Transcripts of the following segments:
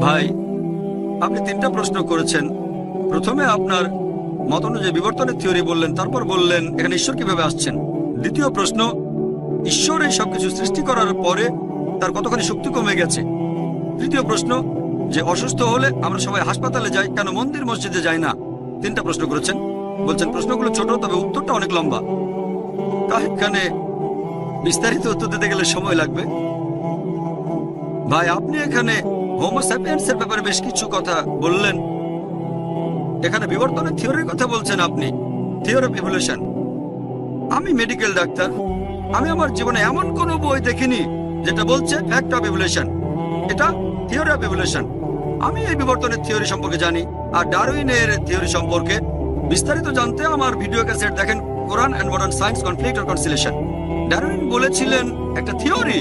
ভাই, আপনি তিনটা প্রশ্ন করেছেন। প্রথমে আপনার মত অনুযায়ী বিবর্তনের থিওরি বললেন, তারপর বললেন এখানে ঈশ্বর কিভাবে আসছেন। দ্বিতীয় প্রশ্ন, ঈশ্বর এই সবকিছু সৃষ্টি করার পরে তার কতখানি শক্তি কমে গেছে। তৃতীয় প্রশ্ন, যে অসুস্থ হলে আমরা সবাই হাসপাতালে যাই, কেন মন্দির মসজিদে যাই না। তিনটা প্রশ্ন করেছেন। বলছেন প্রশ্নগুলো ছোট, তবে উত্তরটা অনেক লম্বা। তা এখানে বিস্তারিত উত্তর দিতে গেলে সময় লাগবে। ভাই, আপনি এখানে হোমো স্যাপিয়েন্সের ব্যাপারে বেশ কিছু কথা বললেন। এখানে বিবর্তনের থিওরির কথা বলছেন আপনি, থিওরি অফ ইভলিউশন। আমি মেডিকেল ডাক্তার, আমি আমার জীবনে এমন কোনো বই দেখিনি যেটা বলছে ফ্যাক্ট অফ ইভলিউশন। এটা থিওরি অফ ইভলিউশন। আমি এই বিবর্তনের থিওরি সম্পর্কে জানি, আর ডারউইনের থিওরি সম্পর্কে বিস্তারিত জানতে আমার ভিডিও ক্যাসেট দেখেন, Quran and modern science, conflict or conciliation. Darwin বলেছিলেন একটা থিওরি।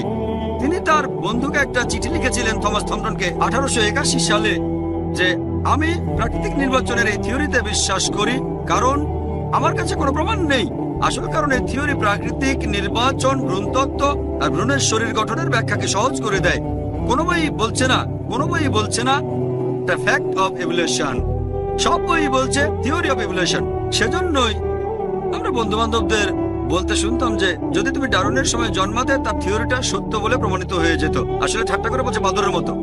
তিনি তার বন্ধুকে একটা চিঠি লিখেছিলেন, থমাস থমটনকে, 1881 সালে, যে আমি প্রাকৃতিক নির্বাচনের এই থিওরিতে বিশ্বাস করি, কারণ আমার কাছে কোনো প্রমাণ নেই। আসল কারণ এই থিওরি প্রাকৃতিক নির্বাচন, ভ্রূণতত্ত্ব আর ভ্রূণের শরীর গঠনের ব্যাখ্যাকে সহজ করে দেয়। কোনো বই বলছে না দ্য ফ্যাক্ট অফ ইভলিউশন। সব বই বলছে থিওরি অফ ইভলিউশন। সেজন্যই আমরা বন্ধু বান্ধবদের বলতে শুনতাম যে যদি তুমি ডারউইনের সময় জন্মাতে, তার থিওরিটা সত্য বলে প্রমাণিত হয়ে যেত। আসলে ঠাট্টা করে বলছে বাদরের মতো।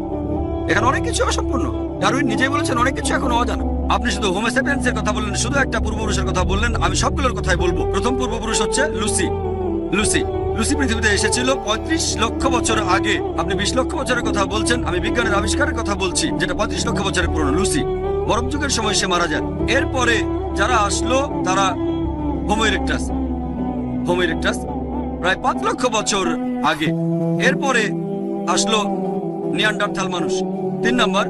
এখানে অনেক কিছু অসম্পূর্ণ। ডারউইন নিজেই বলেছেন অনেক কিছু এখনো অজানা। আপনি শুধু হোমো স্যাপিয়েন্সের কথা বললেন, শুধু একটা পূর্বপুরুষের কথা বললেন। আমি সবগুলোর কথাই বলবো। প্রথম পূর্বপুরুষ হচ্ছে লুসি পৃথিবীতে এসেছিল 35 লক্ষ বছর আগে। আপনি 20 লক্ষ বছরের কথা বলছেন, আমি বিজ্ঞানের আবিষ্কারের কথা বলছি, যেটা 35 লক্ষ বছরের পুরনো। লুসি বরফ যুগের সময় সে মারা যায়। এরপরে যারা আসলো তারা হোমো ইরেক্টাস প্রায় 5 লক্ষ বছর আগে। এরপরে আসলো নিয়ান্ডারথাল মানুষ, 3 নম্বর,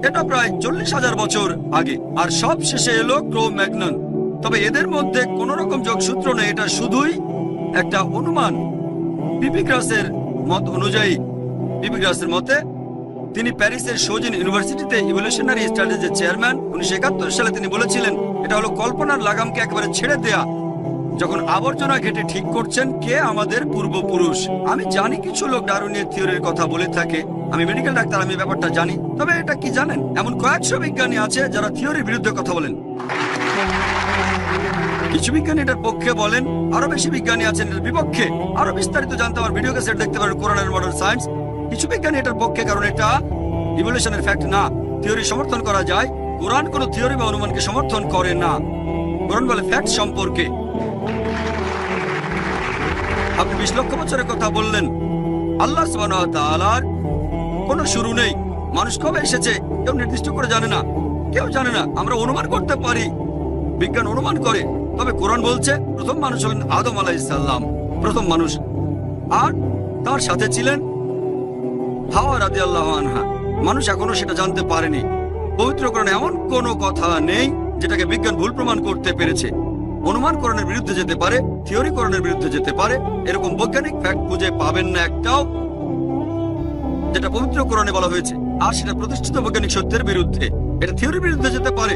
এটা প্রায় 40,000 বছর আগে। আর সব শেষে এলো ক্রো-ম্যাগনন। তবে এদের মধ্যে কোন রকম যোগসূত্র নেই, এটা শুধুই একটা অনুমান। পিপিগ্রাসের মত অনুযায়ী, পিপিগ্রাসের মতে, তিনি প্যারিসের সোজিন ইউনিভার্সিটিতে ইভলিউশনারি স্টাডিজের চেয়ারম্যান। 1971 সালে তিনি বলেছিলেন এটা হলো কল্পনার লাগামকে একেবারে ছেড়ে দেয়া, যখন আবর্জনা ঘেটে ঠিক করছেন কে আমাদের পূর্বপুরুষ। আমি জানি কিছু লোক ডারউইনের থিওরির কথা বলে থাকে। আমি মেডিকেল ডাক্তার, আমি ব্যাপারটা জানি। তবে এটা কি জানেন, এমন কয়েকশো বিজ্ঞানী আছে যারা থিওরির বিরুদ্ধে কথা বলেন। কিছু বিজ্ঞানী এটার পক্ষে বলেন, আরো বেশি বিজ্ঞানী আছেন এর বিপক্ষে। আরো বিস্তারিত জানতে আমার ভিডিও ক্যাসেট দেখতে পারেন, কোরআন এন্ড মডার্ন সায়েন্স। কিছু বিজ্ঞানী এটার পক্ষে, কারণ এটা ইভলিউশনের ফ্যাক্ট না। থিওরি সমর্থন করা যায়, কোরআন কোনো থিওরি বা অনুমানকে সমর্থন করে না। কোরআন বলে ফ্যাক্ট সম্পর্কে। আপনি 20 লক্ষ বছরের কথা বললেন। আল্লাহ সুবহানাহু ওয়া তাআলার কোনো শুরু নেই। মানুষ কবে এসেছে কেউ নির্দিষ্ট করে জানে না, কেউ জানে না। আমরা অনুমান করতে পারি, বিজ্ঞান অনুমান করে। তবে কোরআন বলছে প্রথম মানুষ হলেন আদম আলাইহিস সালাম, প্রথম মানুষ। আর তার সাথে ছিলেন হাওয়া রাদিয়াল্লাহু আনহা। মানুষ এখনো সেটা জানতে পারেনি। পবিত্র কোরআনে এমন কোনো কথা নেই যেটাকে বিজ্ঞান ভুল প্রমাণ করতে পেরেছে। অনুমান কোরআনের বিরুদ্ধে যেতে পারে, থিওরি কোরআনের বিরুদ্ধে যেতে পারে, এরকম বৈজ্ঞানিক ফ্যাক্ট খুঁজে পাবেন না একটাও যেটা পবিত্র কোরআনে বলা হয়েছে। আর সেটা প্রতিষ্ঠিত বৈজ্ঞানিক সত্যের বিরুদ্ধে। এটা থিওরির বিরুদ্ধে যেতে পারে।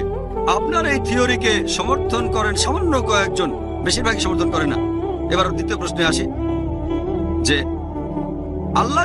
আপনার এই থিওরিকে সমর্থন করেন সামান্য কয়েকজন, বেশিরভাগই সমর্থন করে না। এবার দ্বিতীয় প্রশ্নে আসি, যে আল্লাহ